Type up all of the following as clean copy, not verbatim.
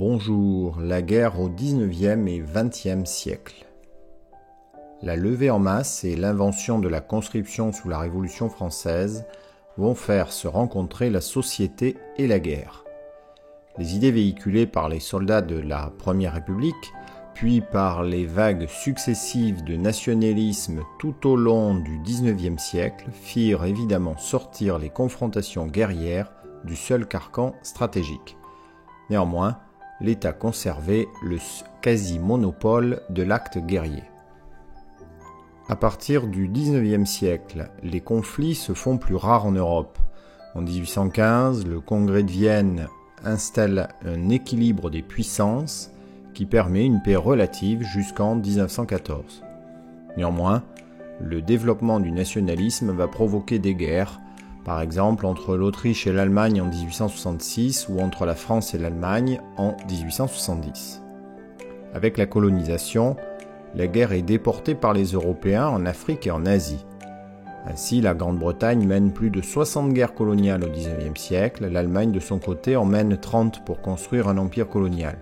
Bonjour, la guerre au XIXe et XXe siècle. La levée en masse et l'invention de la conscription sous la Révolution française vont faire se rencontrer la société et la guerre. Les idées véhiculées par les soldats de la Première République, puis par les vagues successives de nationalisme tout au long du XIXe siècle, firent évidemment sortir les confrontations guerrières du seul carcan stratégique. Néanmoins, l'État conservait le quasi-monopole de l'acte guerrier. À partir du XIXe siècle, les conflits se font plus rares en Europe. En 1815, le Congrès de Vienne installe un équilibre des puissances qui permet une paix relative jusqu'en 1914. Néanmoins, le développement du nationalisme va provoquer des guerres, par exemple entre l'Autriche et l'Allemagne en 1866 ou entre la France et l'Allemagne en 1870. Avec la colonisation, la guerre est déportée par les Européens en Afrique et en Asie. Ainsi, la Grande-Bretagne mène plus de 60 guerres coloniales au XIXe siècle, l'Allemagne de son côté en mène 30 pour construire un empire colonial.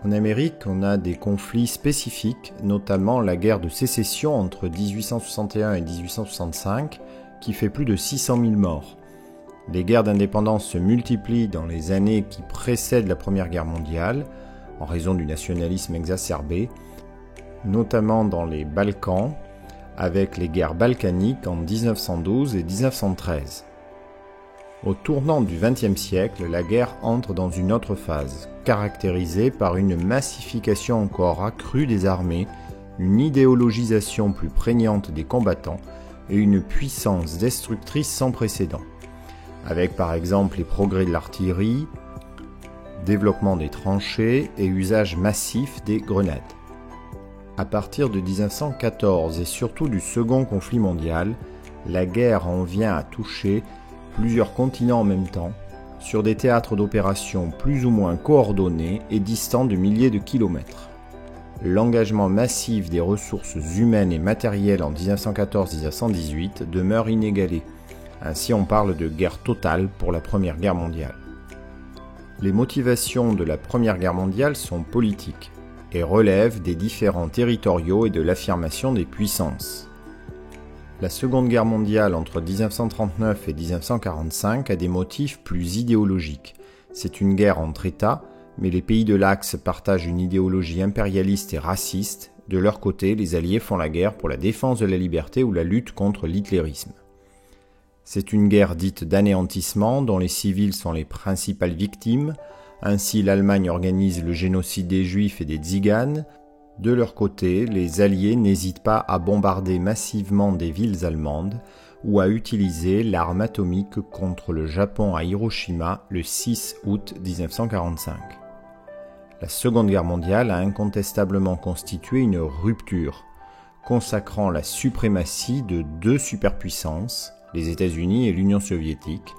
En Amérique, on a des conflits spécifiques, notamment la guerre de sécession entre 1861 et 1865, qui fait plus de 600 000 morts. Les guerres d'indépendance se multiplient dans les années qui précèdent la Première Guerre mondiale, en raison du nationalisme exacerbé, notamment dans les Balkans, avec les guerres balkaniques en 1912 et 1913. Au tournant du XXe siècle, la guerre entre dans une autre phase, caractérisée par une massification encore accrue des armées, une idéologisation plus prégnante des combattants et une puissance destructrice sans précédent, avec par exemple les progrès de l'artillerie, développement des tranchées et usage massif des grenades. À partir de 1914 et surtout du Second conflit mondial, la guerre en vient à toucher plusieurs continents en même temps, sur des théâtres d'opérations plus ou moins coordonnés et distants de milliers de kilomètres. L'engagement massif des ressources humaines et matérielles en 1914-1918 demeure inégalé. Ainsi, on parle de guerre totale pour la Première Guerre mondiale. Les motivations de la Première Guerre mondiale sont politiques et relèvent des différends territoriaux et de l'affirmation des puissances. La Seconde Guerre mondiale entre 1939 et 1945 a des motifs plus idéologiques. C'est une guerre entre États, mais les pays de l'Axe partagent une idéologie impérialiste et raciste. De leur côté, les Alliés font la guerre pour la défense de la liberté ou la lutte contre l'hitlérisme. C'est une guerre dite d'anéantissement dont les civils sont les principales victimes. Ainsi, l'Allemagne organise le génocide des Juifs et des Tziganes. De leur côté, les Alliés n'hésitent pas à bombarder massivement des villes allemandes ou à utiliser l'arme atomique contre le Japon à Hiroshima le 6 août 1945. La Seconde Guerre mondiale a incontestablement constitué une rupture, consacrant la suprématie de deux superpuissances, les États-Unis et l'Union soviétique.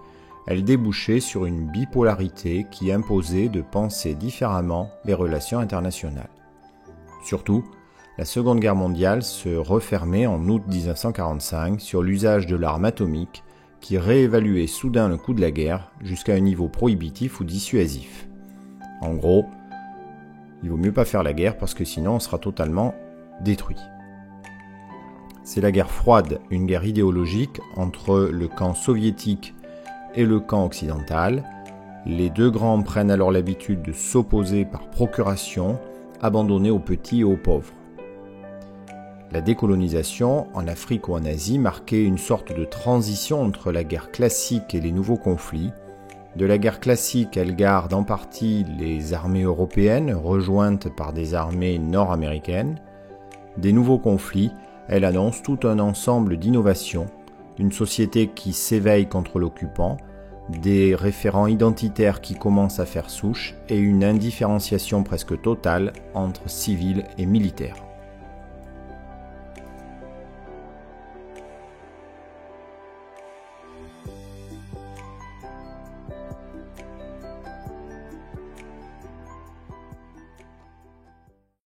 Elle débouchait sur une bipolarité qui imposait de penser différemment les relations internationales. Surtout, la Seconde Guerre mondiale se refermait en août 1945 sur l'usage de l'arme atomique qui réévaluait soudain le coût de la guerre jusqu'à un niveau prohibitif ou dissuasif. En gros, il vaut mieux pas faire la guerre parce que sinon on sera totalement détruit. C'est la guerre froide, une guerre idéologique entre le camp soviétique et le camp occidental. Les deux grands prennent alors l'habitude de s'opposer par procuration, abandonnés aux petits et aux pauvres. La décolonisation, en Afrique ou en Asie, marquait une sorte de transition entre la guerre classique et les nouveaux conflits. De la guerre classique, elle garde en partie les armées européennes, rejointes par des armées nord-américaines. Des nouveaux conflits, elle annonce tout un ensemble d'innovations, une société qui s'éveille contre l'occupant, des référents identitaires qui commencent à faire souche et une indifférenciation presque totale entre civils et militaires.